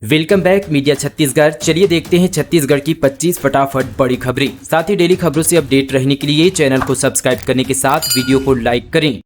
Welcome back media Chhattisgarh. चलिए देखते हैं छत्तीसगढ़ की 25 फटाफट बड़ी खबरें। साथ ही डेली खबरों से अपडेट रहने के लिए चैनल को सब्सक्राइब करने के साथ वीडियो को लाइक करें।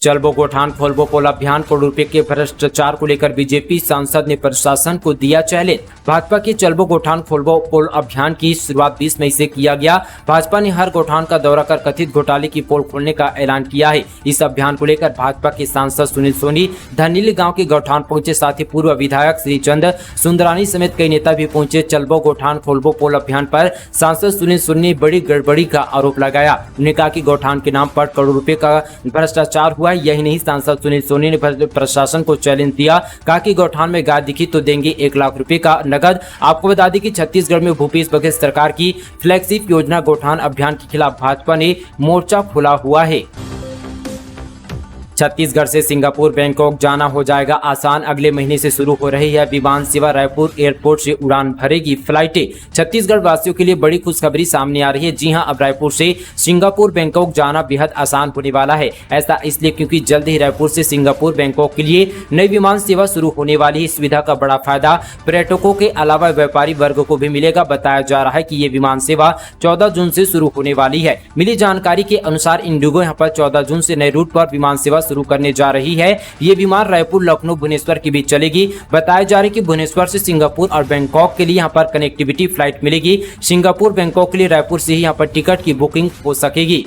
चलबो गोठान खोलबो पोल अभियान, करोड़ रुपए के भ्रष्टाचार को लेकर बीजेपी सांसद ने प्रशासन को दिया चैलेंज। भाजपा के चलबो गोठान खोलबो पोल अभियान की शुरुआत 20 मई से किया गया। भाजपा ने हर गोठान का दौरा कर कथित घोटाले की पोल खोलने का ऐलान किया है। इस अभियान को लेकर भाजपा के सांसद सुनील सोनी धनीली गाँव के गोठान पहुंचे। साथ ही पूर्व विधायक श्रीचंद सुंदरानी समेत कई नेता भी पहुंचे। चलबो गोठान खोलबो पोल अभियान पर सांसद सुनील सोनी ने बड़ी गड़बड़ी का आरोप लगाया। उन्होंने कहा कि गोठान के नाम पर करोड़ रुपए का भ्रष्टाचार हुआ। यही नहीं, सांसद सुनील सोनी ने प्रशासन को चैलेंज दिया। कहा कि गौठान में गाय दिखी तो देंगे 1 लाख रुपए का नगद। आपको बता दें कि छत्तीसगढ़ में भूपेश बघेल सरकार की फ्लैगशिप योजना गौठान अभियान के खिलाफ भाजपा ने मोर्चा खोला हुआ है। छत्तीसगढ़ से सिंगापुर बैंकॉक जाना हो जाएगा आसान। अगले महीने से शुरू हो रही है विमान सेवा। रायपुर एयरपोर्ट से उड़ान भरेगी फ्लाइटें। छत्तीसगढ़ वासियों के लिए बड़ी खुशखबरी सामने आ रही है। जी हां, अब रायपुर से सिंगापुर बैंकॉक जाना बेहद आसान होने वाला है। ऐसा इसलिए क्योंकि जल्द ही रायपुर से सिंगापुर बैंकॉक के लिए नई विमान सेवा शुरू होने वाली है। इस सुविधा का बड़ा फायदा पर्यटकों के अलावा व्यापारी वर्ग को भी मिलेगा। बताया जा रहा है कि ये विमान सेवा 14 जून से शुरू होने वाली है। मिली जानकारी के अनुसार इंडिगो यहाँ पर 14 जून से नए रूट पर विमान सेवा शुरू करने जा रही है। ये विमान रायपुर, लखनऊ, भुवनेश्वर के बीच चलेगी। बताया जा रहा है कि भुवनेश्वर से सिंगापुर और बैंकॉक के लिए यहाँ पर कनेक्टिविटी फ्लाइट मिलेगी। सिंगापुर बैंकॉक के लिए रायपुर से ही यहाँ पर टिकट की बुकिंग हो सकेगी।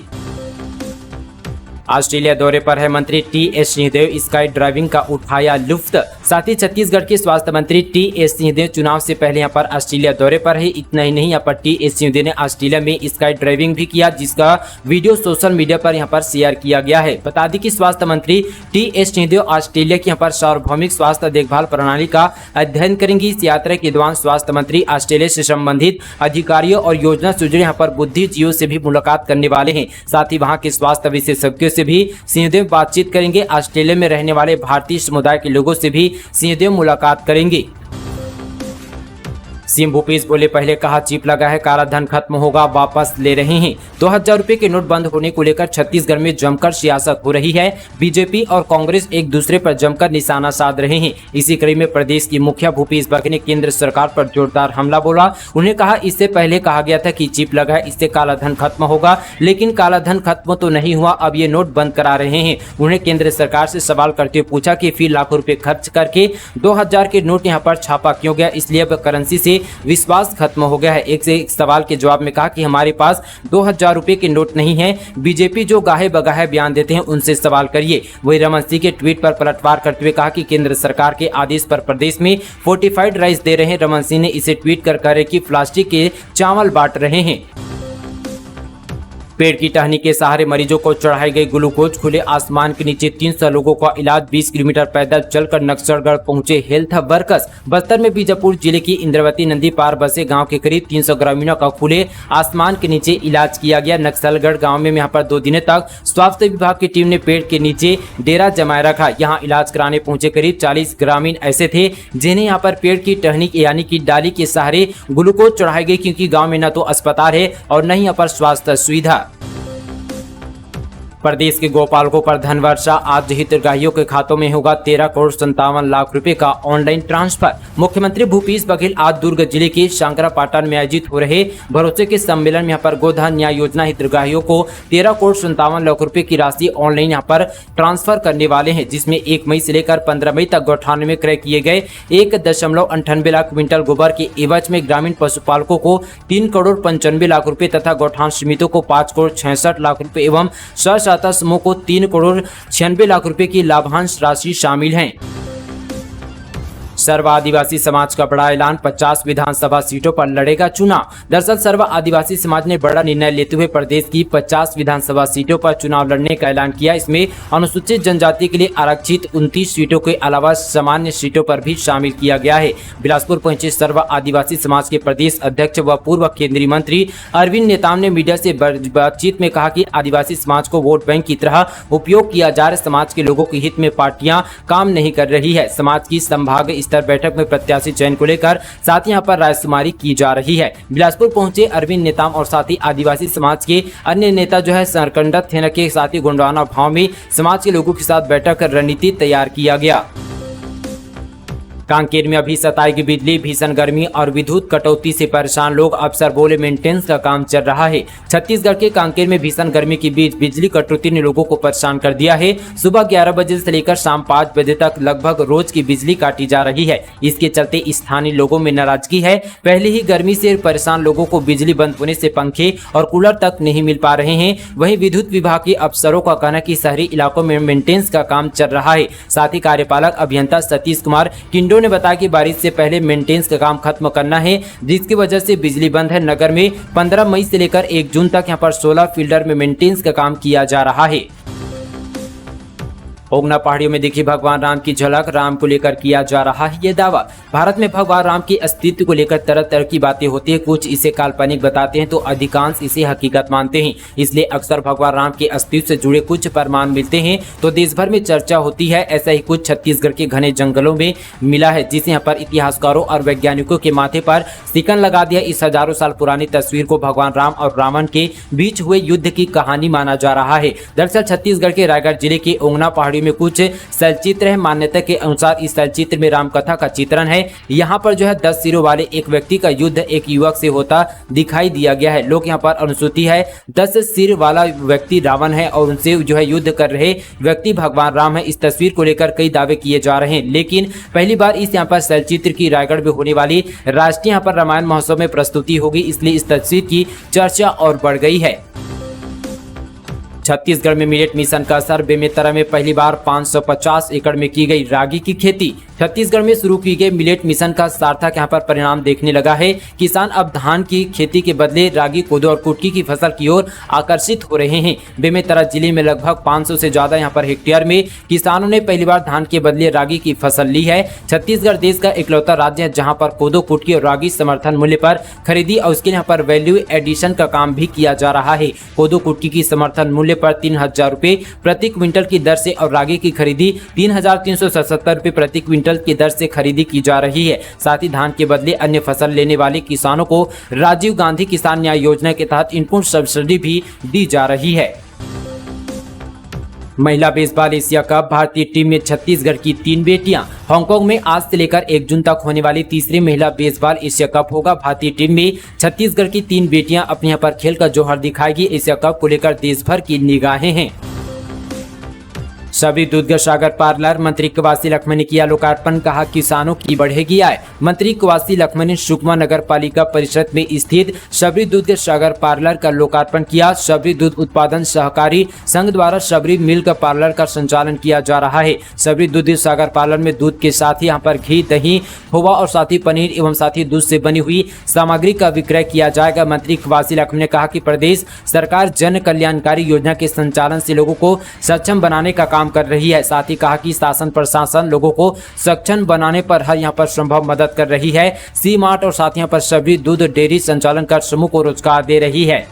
ऑस्ट्रेलिया दौरे पर है मंत्री टी.एस. सिंहदेव, स्काई ड्राइविंग का उठाया लुत्फ। साथ ही छत्तीसगढ़ के स्वास्थ्य मंत्री टी.एस. सिंहदेव चुनाव से पहले यहाँ पर ऑस्ट्रेलिया दौरे पर है। इतना ही नहीं, यहाँ पर टी.एस. सिंहदेव ने ऑस्ट्रेलिया में स्काई ड्राइविंग भी किया, जिसका वीडियो सोशल मीडिया पर यहाँ पर शेयर किया गया है। बता दें कि स्वास्थ्य मंत्री टी.एस. सिंहदेव ऑस्ट्रेलिया की यहाँ पर सार्वभौमिक स्वास्थ्य देखभाल प्रणाली का अध्ययन करेंगी। इस यात्रा के दौरान स्वास्थ्य मंत्री ऑस्ट्रेलिया से संबंधित अधिकारियों और योजना से जुड़े यहाँ पर बुद्धिजीवियों से भी मुलाकात करने वाले हैं। साथ ही वहाँ के स्वास्थ्य विशेषज्ञों से भी सिंहदेव बातचीत करेंगे। ऑस्ट्रेलिया में रहने वाले भारतीय समुदाय के लोगों से भी सिंहदेव मुलाकात करेंगे। सीएम भूपेश बोले, पहले कहा चिप लगा है, काला धन खत्म होगा, वापस ले रहे हैं। 2000 रुपए के नोट बंद होने को लेकर छत्तीसगढ़ में जमकर सियासत हो रही है। बीजेपी और कांग्रेस एक दूसरे पर जमकर निशाना साध रहे हैं। इसी कड़ी में प्रदेश की मुखिया भूपेश बघेल ने केंद्र सरकार पर जोरदार हमला बोला। उन्हें कहा, इससे पहले कहा गया था कि चिप लगा है, इससे काला धन खत्म होगा, लेकिन काला धन खत्म तो नहीं हुआ, अब ये नोट बंद करा रहे हैं। उन्हें केंद्र सरकार से सवाल करते हुए पूछा कि फिर लाखों रुपए खर्च करके 2000 के नोट यहाँ पर छापा क्यों गया, इसलिए अब करेंसी से विश्वास खत्म हो गया है। एक से एक सवाल के जवाब में कहा कि हमारे पास 2000 रुपए के नोट नहीं है। बीजेपी जो गाहे बगाहे बयान देते हैं उनसे सवाल करिए। वही रमन सिंह के ट्वीट पर पलटवार करते हुए कहा कि केंद्र सरकार के आदेश पर प्रदेश में फोर्टिफाइड राइस दे रहे हैं। रमन सिंह ने इसे ट्वीट कर कहा कि प्लास्टिक के चावल बांट रहे हैं। पेड़ की टहनी के सहारे मरीजों को चढ़ाई गई ग्लूकोज। खुले आसमान के नीचे 300 लोगों का इलाज। 20 किलोमीटर पैदल चलकर नक्सलगढ़ पहुंचे हेल्थ वर्कर्स। बस्तर में बीजापुर जिले की इंद्रावती नदी पार बसे गांव के करीब 300 ग्रामीणों का खुले आसमान के नीचे इलाज किया गया। नक्सलगढ़ गांव में यहाँ पर 2 दिनों तक स्वास्थ्य विभाग की टीम ने पेड़ के नीचे डेरा जमाए रखा। यहाँ इलाज कराने पहुंचे करीब 40 ग्रामीण ऐसे थे जिन्हें यहाँ पर पेड़ की टहनी यानी कि डाली के सहारे ग्लूकोज चढ़ाई गई, क्योंकि गाँव में न तो अस्पताल है और न ही यहाँ पर स्वास्थ्य सुविधा। प्रदेश के गौपालकों पर धन वर्षा। आज हितग्राहियों के खातों में होगा 13 करोड़ 57 लाख रुपए का ऑनलाइन ट्रांसफर। मुख्यमंत्री भूपेश बघेल आज दुर्ग जिले के शंकरापाटन में आयोजित हो रहे भरोसे के सम्मेलन में यहाँ पर गोधन न्याय योजना हितग्राहियों को 13 करोड़ 57 लाख रुपए की राशि ऑनलाइन यहाँ पर ट्रांसफर करने वाले हैं, जिसमें 1 मई से लेकर 15 मई तक गौठान में क्रय किए गए 1.98 लाख क्विंटल गोबर के एवज में ग्रामीण पशुपालकों को 3 करोड़ 95 लाख रुपए तथा गौठान समितियों को 5 करोड़ 66 लाख रुपए एवं समूह को 3 करोड़ 96 लाख रुपए की लाभांश राशि शामिल है। सर्व आदिवासी समाज का बड़ा ऐलान, 50 विधानसभा सीटों पर लड़ेगा चुनाव। दरअसल सर्व आदिवासी समाज ने बड़ा निर्णय लेते हुए प्रदेश की 50 विधानसभा सीटों पर चुनाव लड़ने का ऐलान किया। इसमें अनुसूचित जनजाति के लिए आरक्षित 29 सीटों के अलावा सामान्य सीटों पर भी शामिल किया गया है। बिलासपुर पहुंचे सर्व आदिवासी समाज के प्रदेश अध्यक्ष व पूर्व केंद्रीय मंत्री अरविंद नेताम ने मीडिया से बातचीत में कहा कि आदिवासी समाज को वोट बैंक की तरह उपयोग किया जा रहा। समाज के लोगों के हित में पार्टियां काम नहीं कर रही है। समाज की संभाग स्तर बैठक में प्रत्याशी चयन को लेकर साथ ही यहाँ पर रायशुमारी की जा रही है। बिलासपुर पहुंचे अरविंद नेताम और साथ ही आदिवासी समाज के अन्य नेता जो है सरकंडा थेना के साथ ही गुंडवाना भाव में समाज के लोगों के साथ बैठक कर रणनीति तैयार किया गया। कांकेर में अभी सताएगी बिजली, भीषण गर्मी और विद्युत कटौती से परेशान लोग, अफसर बोले मेंटेनेंस का काम चल रहा है। छत्तीसगढ़ के कांकेर में भीषण गर्मी के बीच बिजली कटौती ने लोगों को परेशान कर दिया है। सुबह 11 बजे से लेकर शाम 5 बजे तक लगभग रोज की बिजली काटी जा रही है। इसके चलते स्थानीय लोगों में नाराजगी है। पहले ही गर्मी से परेशान लोगों को बिजली बंद होने से पंखे और कूलर तक नहीं मिल पा रहे हैं। वहीं विद्युत विभाग के अफसरों का कहना है कि शहरी इलाकों में मेंटेनेंस का काम चल रहा है। साथ ही कार्यपालक अभियंता सतीश कुमार किंडो ने बताया कि बारिश से पहले मेंटेनेंस का काम खत्म करना है, जिसकी वजह से बिजली बंद है। नगर में 15 मई से लेकर 1 जून तक यहां पर 16 फील्डर में मेंटेनेंस का काम किया जा रहा है। ओगना पहाड़ियों में देखी भगवान राम की झलक, राम को लेकर किया जा रहा है ये दावा। भारत में भगवान राम के अस्तित्व को लेकर तरह तरह की बातें होती है। कुछ इसे काल्पनिक बताते हैं तो अधिकांश इसे हकीकत मानते हैं। इसलिए अक्सर भगवान राम के अस्तित्व से जुड़े कुछ प्रमाण मिलते हैं तो देश भर में चर्चा होती है। ऐसा ही कुछ छत्तीसगढ़ के घने जंगलों में मिला है, जिसे यहाँ पर इतिहासकारों और वैज्ञानिकों के माथे पर सिकन लगा दिया। इस हजारों साल पुरानी तस्वीर को भगवान राम और रावण के बीच हुए युद्ध की कहानी माना जा रहा है। दरअसल छत्तीसगढ़ के रायगढ़ जिले के ओगना पहाड़ी में कुछ चलचित्र है। मान्यता के अनुसार इस चलचित्र में राम कथा का चित्रण है। यहाँ पर जो है 10 सिरों वाले एक व्यक्ति का युद्ध एक युवक से होता दिखाई दिया गया है। लोग यहाँ पर अनुसूति है 10 सिर वाला व्यक्ति रावण है और उनसे जो है युद्ध कर रहे व्यक्ति भगवान राम है। इस तस्वीर को लेकर कई दावे किए जा रहे हैं, लेकिन पहली बार इस यहाँ पर चलचित्र की रायगढ़ में होने वाली राष्ट्रीय यहाँ पर रामायण महोत्सव में प्रस्तुति होगी, इसलिए इस तस्वीर की चर्चा और बढ़ गई है। छत्तीसगढ़ में मिलेट मिशन का असर, बेमेतरा में पहली बार 550 एकड़ में की गई रागी की खेती। छत्तीसगढ़ में शुरू की गई मिलेट मिशन का सार्थक यहाँ पर परिणाम देखने लगा है। किसान अब धान की खेती के बदले रागी, कोदो और कुटकी की फसल की ओर आकर्षित हो रहे हैं। बेमेतरा जिले में लगभग 500 से ज्यादा यहाँ पर हेक्टेयर में किसानों ने पहली बार धान के बदले रागी की फसल ली है। छत्तीसगढ़ देश का इकलौता राज्य है जहाँ पर कोदो, कुटकी और रागी समर्थन मूल्य पर खरीदी और उसके यहाँ पर वैल्यू एडिशन का काम भी किया जा रहा है। कोदो कुटकी की समर्थन मूल्य पर 3000 रुपए प्रति क्विंटल की दर से और रागी की खरीदी 3377 रुपए प्रति क्विंटल की दर से खरीदी की जा रही है। साथ ही धान के बदले अन्य फसल लेने वाले किसानों को राजीव गांधी किसान न्याय योजना के तहत इनपुट सब्सिडी भी दी जा रही है। महिला बेसबॉल एशिया कप, भारतीय टीम में छत्तीसगढ़ की 3 बेटियां। हांगकांग में आज से लेकर 1 जून तक होने वाली तीसरी महिला बेसबॉल एशिया कप होगा। भारतीय टीम में छत्तीसगढ़ की 3 बेटियां अपने यहाँ पर खेल का जौहर दिखाएगी। एशिया कप को लेकर देश भर की निगाहें हैं। शबरी दूध सागर पार्लर, मंत्री कवासी लखमा ने किया लोकार्पण, कहा किसानों की बढ़ेगी आय। मंत्री कवासी लखमा ने सुकमा नगर पालिका परिषद में स्थित शबरी दूध सागर पार्लर का लोकार्पण किया। शबरी दूध उत्पादन सहकारी संघ द्वारा शबरी मिल्क पार्लर का संचालन किया जा रहा है। शबरी दूध सागर पार्लर में दूध के साथ ही यहाँ पर घी, दही, खोवा और साथ ही पनीर एवं साथ ही दूध से बनी हुई सामग्री का विक्रय किया जाएगा। मंत्री कवासी लखमा ने कहा कि प्रदेश सरकार जन कल्याणकारी योजना के संचालन से लोगों को सक्षम बनाने का काम कर रही है। साथ ही कहा कि शासन प्रशासन लोगों को सक्षम बनाने पर हर यहाँ पर संभव मदद कर रही है। सी मार्ट और साथ यहाँ पर शबरी दूध डेयरी संचालन कर समूह को रोजगार दे रही है।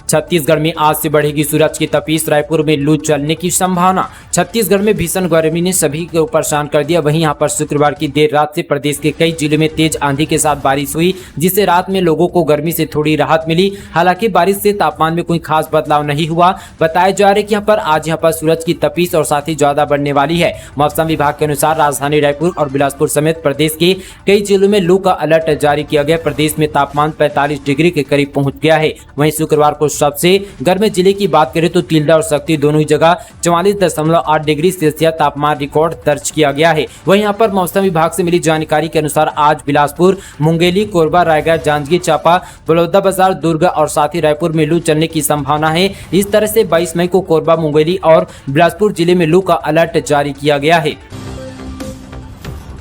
छत्तीसगढ़ में आज से बढ़ेगी सूरज की तपिश, रायपुर में लू चलने की संभावना। छत्तीसगढ़ में भीषण गर्मी ने सभी को परेशान कर दिया। वहीं यहाँ पर शुक्रवार की देर रात से प्रदेश के कई जिलों में तेज आंधी के साथ बारिश हुई, जिससे रात में लोगों को गर्मी से थोड़ी राहत मिली। हालांकि बारिश से तापमान में कोई खास बदलाव नहीं हुआ। बताया जा रहा है कि यहाँ पर सूरज की तपिश और साथ ही ज्यादा बढ़ने वाली है। मौसम विभाग के अनुसार राजधानी रायपुर और बिलासपुर समेत प्रदेश के कई जिलों में लू का अलर्ट जारी किया गया। प्रदेश में तापमान 45 डिग्री के करीब पहुंच गया है। वहीं शुक्रवार को सबसे गर्म जिले की बात करें तो तिल्दा और शक्ति दोनों ही जगह 44.8 डिग्री सेल्सियस तापमान रिकॉर्ड दर्ज किया गया है। वहीं यहाँ पर मौसम विभाग से मिली जानकारी के अनुसार आज बिलासपुर, मुंगेली, कोरबा, रायगढ़, जांजगीर चांपा, बलौदाबाजार, दुर्ग और साथ ही रायपुर में लू चलने की संभावना है। इस तरह से 22 मई को कोरबा, मुंगेली और बिलासपुर जिले में लू का अलर्ट जारी किया गया है।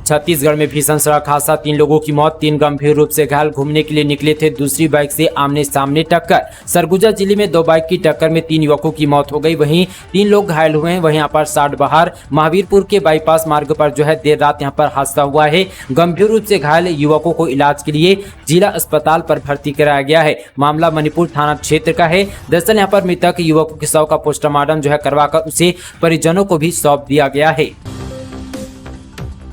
छत्तीसगढ़ में भीषण सड़क हादसा, 3 लोगों की मौत, 3 गंभीर रूप से घायल। घूमने के लिए निकले थे, दूसरी बाइक से आमने सामने टक्कर। सरगुजा जिले में 2 बाइक की टक्कर में 3 युवकों की मौत हो गई, वहीं 3 लोग घायल हुए हैं। वहीं यहाँ पर साडबहार महावीरपुर के बाईपास मार्ग पर जो है देर रात यहाँ पर हादसा हुआ है। गंभीर रूप से घायल युवकों को इलाज के लिए जिला अस्पताल पर भर्ती कराया गया है। मामला मणिपुर थाना क्षेत्र का है। दरअसल यहाँ पर मृतक युवकों के शव का पोस्टमार्टम जो है करवाकर उसे परिजनों को भी सौंप दिया गया है।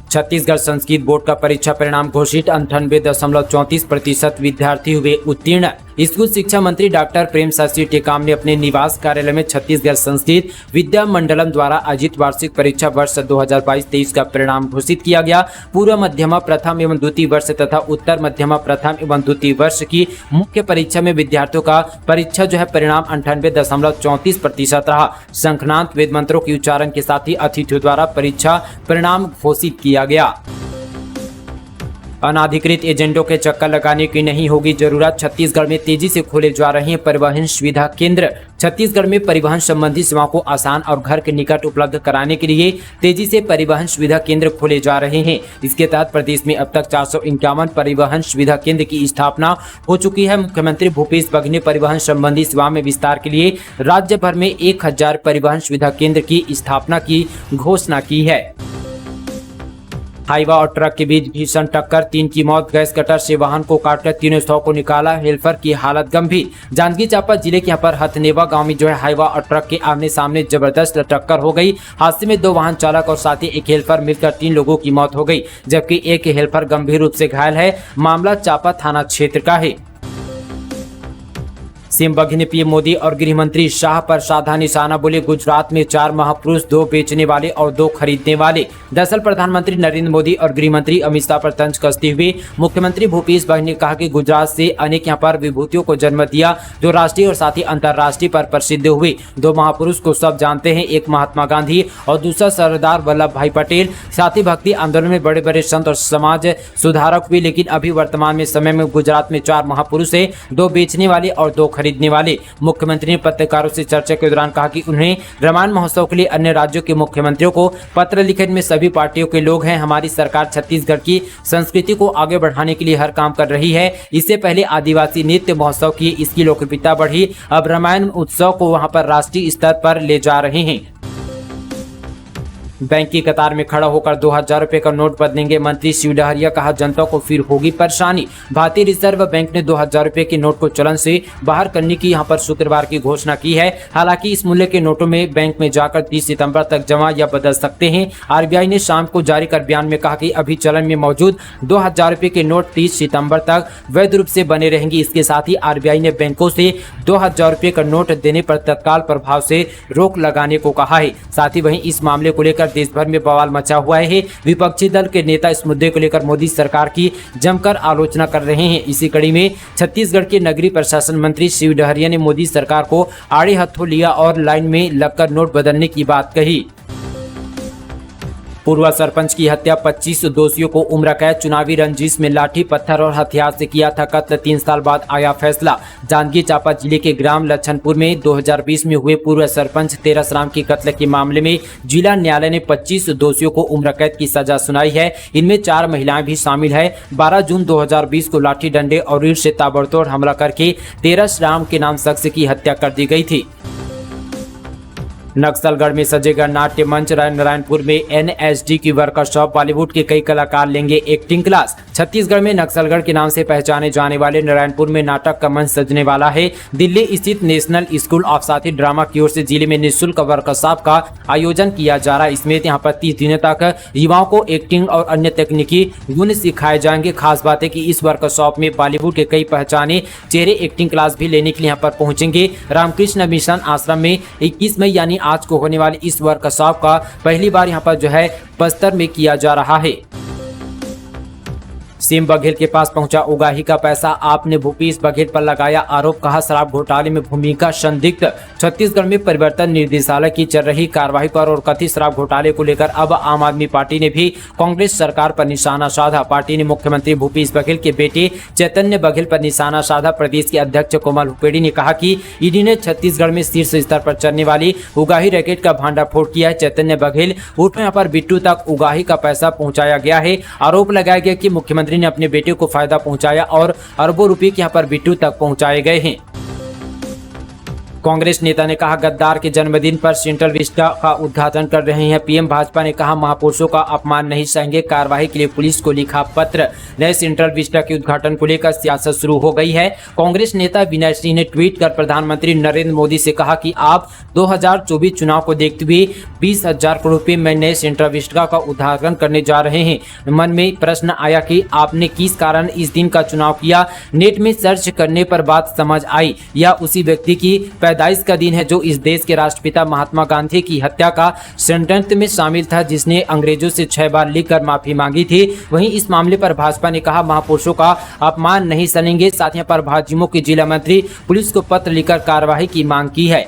छत्तीसगढ़ संस्कृत बोर्ड का परीक्षा परिणाम घोषित, 98.34% विद्यार्थी हुए उत्तीर्ण। स्कूल शिक्षा मंत्री डॉक्टर प्रेम शशि टेकाम ने अपने निवास कार्यालय में छत्तीसगढ़ संस्कृत विद्या मंडलम द्वारा आयोजित वार्षिक परीक्षा वर्ष 2022-23 का परिणाम घोषित किया गया। पूर्व मध्यमा प्रथम एवं द्वितीय वर्ष तथा उत्तर मध्यमा प्रथम एवं द्वितीय वर्ष की मुख्य परीक्षा में विद्यार्थियों का परीक्षा परिणाम 98.34% रहा। शंखनाद वेद मंत्रों के उच्चारण के साथ ही अतिथियों द्वारा परीक्षा परिणाम घोषित किया गया। अनाधिकृत एजेंटों के चक्कर लगाने की नहीं होगी जरूरत। छत्तीसगढ़ में तेजी से खोले जा रहे हैं परिवहन सुविधा केंद्र। छत्तीसगढ़ में परिवहन संबंधी सेवाओं को आसान और घर के निकट उपलब्ध कराने के लिए तेजी से परिवहन सुविधा केंद्र खोले जा रहे हैं। इसके तहत प्रदेश में अब तक 451 परिवहन सुविधा केंद्र की स्थापना हो चुकी है। मुख्यमंत्री भूपेश बघेल ने परिवहन संबंधी सेवाओं में विस्तार के लिए राज्य भर में 1000 परिवहन सुविधा केंद्र की स्थापना की घोषणा की है। हाईवा और ट्रक के बीच भीषण टक्कर, 3 की मौत। गैस कटर से वाहन को काटकर 300 को निकाला, हेल्पर की हालत गंभीर। जांजगीर चांपा जिले के यहाँ पर हथनेवा गांव में हाईवा और ट्रक के आमने सामने जबरदस्त टक्कर हो गई। हादसे में 2 वाहन चालक और साथ ही एक हेल्पर मिलकर 3 लोगों की मौत हो गई, जबकि एक हेल्पर गंभीर रूप से घायल है। मामला चांपा थाना क्षेत्र का है। सीएम बघेल ने पीएम मोदी और गृह मंत्री शाह पर साधा निशाना बोले। गुजरात में 4 महापुरुष, 2 बेचने वाले और 2 खरीदने वाले। दरअसल प्रधानमंत्री नरेंद्र मोदी और गृह मंत्री अमित शाह पर तंज कसते हुए मुख्यमंत्री भूपेश बघेल ने कहा कि गुजरात से अनेक यहाँ पर विभूतियों को जन्म दिया जो राष्ट्रीय और साथ ही अंतर्राष्ट्रीय पर प्रसिद्ध हुए। 2 महापुरुष को सब जानते हैं, एक महात्मा गांधी और दूसरा सरदार वल्लभ भाई पटेल। साथ ही भक्ति आंदोलन में बड़े बड़े संत और समाज सुधारक हुए। लेकिन अभी वर्तमान में समय में गुजरात में 4 महापुरुष है, 2 बेचने वाले और 2 खरीदने वाले। मुख्यमंत्री ने पत्रकारों से चर्चा के दौरान कहा कि उन्हें रामायण महोत्सव के लिए अन्य राज्यों के मुख्यमंत्रियों को पत्र लिखे में सभी पार्टियों के लोग हैं। हमारी सरकार छत्तीसगढ़ की संस्कृति को आगे बढ़ाने के लिए हर काम कर रही है। इससे पहले आदिवासी नृत्य महोत्सव की इसकी लोकप्रियता बढ़ी, अब रामायण उत्सव को वहां पर राष्ट्रीय स्तर पर ले जा रहे हैं। बैंक की कतार में खड़ा होकर 2000 रुपए का नोट बदलेंगे मंत्री शिव डहरिया, कहा जनता को फिर होगी परेशानी। भारतीय रिजर्व बैंक ने 2000 रुपए के नोट को चलन से बाहर करने की यहां पर शुक्रवार की घोषणा की है। हालांकि इस मूल्य के नोटों में बैंक में जाकर 30 सितंबर तक जमा या बदल सकते हैं। आरबीआई ने शाम को जारी कर बयान में कहा कि अभी चलन में मौजूद 2000 रुपए के नोट 30 सितंबर तक वैध रूप से बने रहेंगे। इसके साथ ही आरबीआई ने बैंकों से 2000 रुपए का नोट देने पर तत्काल प्रभाव से रोक लगाने को कहा है। साथ ही वहीं इस मामले को लेकर देश भर में बवाल मचा हुआ है। विपक्षी दल के नेता इस मुद्दे को लेकर मोदी सरकार की जमकर आलोचना कर रहे हैं। इसी कड़ी में छत्तीसगढ़ के नगरीय प्रशासन मंत्री शिव डहरिया ने मोदी सरकार को आड़े हाथों लिया और लाइन में लगकर नोट बदलने की बात कही। पूर्व सरपंच की हत्या, 25 दोषियों को उम्र कैद। चुनावी रंजिश में लाठी पत्थर और हथियार से किया था कत्ल, 3 साल बाद आया फैसला। जांजगीर चांपा जिले के ग्राम लच्छनपुर में 2020 में हुए पूर्व सरपंच तेरस राम के कत्ल के मामले में जिला न्यायालय ने 25 दोषियों को उम्र कैद की सजा सुनाई है। इनमें 4 महिलाएं भी शामिल है। 12 जून 2020 को लाठी डंडे और ईंट से ताबड़तोड़ हमला करके तेरस राम के नाम शख्स की हत्या कर दी गई थी। नक्सलगढ़ में सजेगा नाट्य मंच। नारायणपुर में एनएसडी की वर्कशॉप, बॉलीवुड के कई कलाकार लेंगे एक्टिंग क्लास। छत्तीसगढ़ में नक्सलगढ़ के नाम से पहचाने जाने वाले नारायणपुर में नाटक का मंच सजने वाला है। दिल्ली स्थित नेशनल स्कूल ऑफ साथी ड्रामा की ओर से जिले में निःशुल्क वर्कशॉप का आयोजन किया जा रहा है। इसमें यहाँ पर 30 दिनों तक युवाओं को एक्टिंग और अन्य तकनीकी गुण सिखाए जाएंगे। खास बात है कि इस वर्कशॉप में बॉलीवुड के कई पहचाने चेहरे एक्टिंग क्लास भी लेने के लिए यहाँ पर पहुंचेंगे। रामकृष्ण मिशन आश्रम में 21 मई यानी आज को होने वाली इस वर्कशॉप का पहली बार यहाँ पर बस्तर में किया जा रहा है। सीएम बघेल के पास पहुंचा उगाही का पैसा, आपने भूपेश बघेल पर लगाया आरोप, कहा शराब घोटाले में भूमिका संदिग्ध। छत्तीसगढ़ में परिवर्तन निदेशालय की चल रही कार्रवाई पर और कथित शराब घोटाले को लेकर अब आम आदमी पार्टी ने भी कांग्रेस सरकार पर निशाना साधा। पार्टी ने मुख्यमंत्री भूपेश बघेल के बेटे चैतन्य बघेल पर निशाना साधा। प्रदेश के अध्यक्ष कोमल हुपेड़ी ने कहा कि ईडी ने छत्तीसगढ़ में शीर्ष स्तर पर चलने वाली उगाही रैकेट का भांडाफोड़ किया है। चैतन्य बघेल उर्फ यहाँ पर बिट्टू तक उगाही का पैसा पहुंचाया गया है। आरोप लगाया गया कि मुख्यमंत्री ने अपने बेटे को फायदा पहुंचाया और अरबों रुपए यहाँ पर बिट्टू तक पहुंचाए गए हैं। कांग्रेस नेता ने कहा, गद्दार के जन्मदिन पर सेंट्रल विस्टा का उद्घाटन कर रहे हैं पीएम। भाजपा ने कहा, महापुरुषों का अपमान नहीं सहेंगे, कार्रवाई के लिए पुलिस को लिखा पत्र। नए सेंट्रल विस्टा के उद्घाटन को लेकर सियासत शुरू हो गई है। कांग्रेस नेता विनय सिंह ने ट्वीट कर प्रधानमंत्री नरेंद्र मोदी से कहा कि आप 2024 चुनाव को देखते हुए 20,000 करोड़ रुपए में नए सेंट्रल विस्टा का उद्घाटन करने जा रहे हैं। मन में प्रश्न आया कि आपने किस कारण इस दिन का चुनाव किया। नेट में सर्च करने पर बात समझ आई, यह उसी व्यक्ति की पैदाइश का दिन है जो इस देश के राष्ट्रपिता महात्मा गांधी की हत्या का षड्यंत्र में शामिल था, जिसने अंग्रेजों से 6 बार लिखकर माफी मांगी थी। वहीं इस मामले पर भाजपा ने कहा, महापुरुषों का अपमान नहीं सहेंगे। साथ ही पर भाजपा के जिला मंत्री पुलिस को पत्र लिखकर कार्रवाई की मांग की है।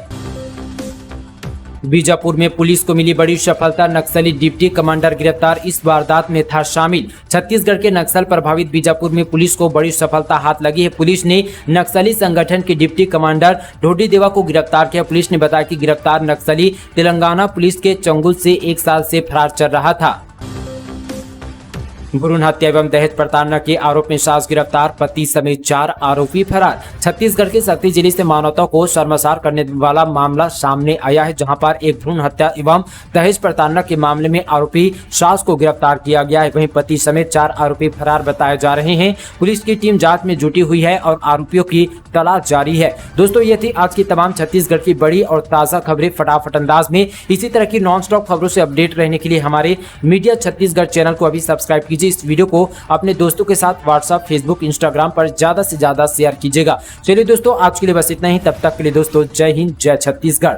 बीजापुर में पुलिस को मिली बड़ी सफलता, नक्सली डिप्टी कमांडर गिरफ्तार, इस वारदात में था शामिल। छत्तीसगढ़ के नक्सल प्रभावित बीजापुर में पुलिस को बड़ी सफलता हाथ लगी है। पुलिस ने नक्सली संगठन के डिप्टी कमांडर ढोडी देवा को गिरफ्तार किया। पुलिस ने बताया कि गिरफ्तार नक्सली तेलंगाना पुलिस के चंगुल से 1 साल से फरार चल रहा था। भ्रूण हत्या एवं दहेज प्रताड़ना के आरोप में सास गिरफ्तार, पति समेत 4 आरोपी फरार। छत्तीसगढ़ के शक्ति जिले से मानवता को शर्मसार करने वाला मामला सामने आया है, जहां पर एक भ्रूण हत्या एवं दहेज प्रताड़ना के मामले में आरोपी सास को गिरफ्तार किया गया है। वहीं पति समेत 4 आरोपी फरार बताए जा रहे हैं। पुलिस की टीम जांच में जुटी हुई है और आरोपियों की तलाश जारी है। दोस्तों, ये थी आज की तमाम छत्तीसगढ़ की बड़ी और ताजा खबरें फटाफट अंदाज में। इसी तरह की नॉन स्टॉप खबरों से अपडेट रहने के लिए हमारे मीडिया छत्तीसगढ़ चैनल को अभी सब्सक्राइब कीजिए। इस वीडियो को अपने दोस्तों के साथ व्हाट्सएप, फेसबुक, इंस्टाग्राम पर ज्यादा से ज्यादा शेयर कीजिएगा। चलिए दोस्तों, आज के लिए बस इतना ही। तब तक के लिए दोस्तों, जय हिंद, जय छत्तीसगढ़।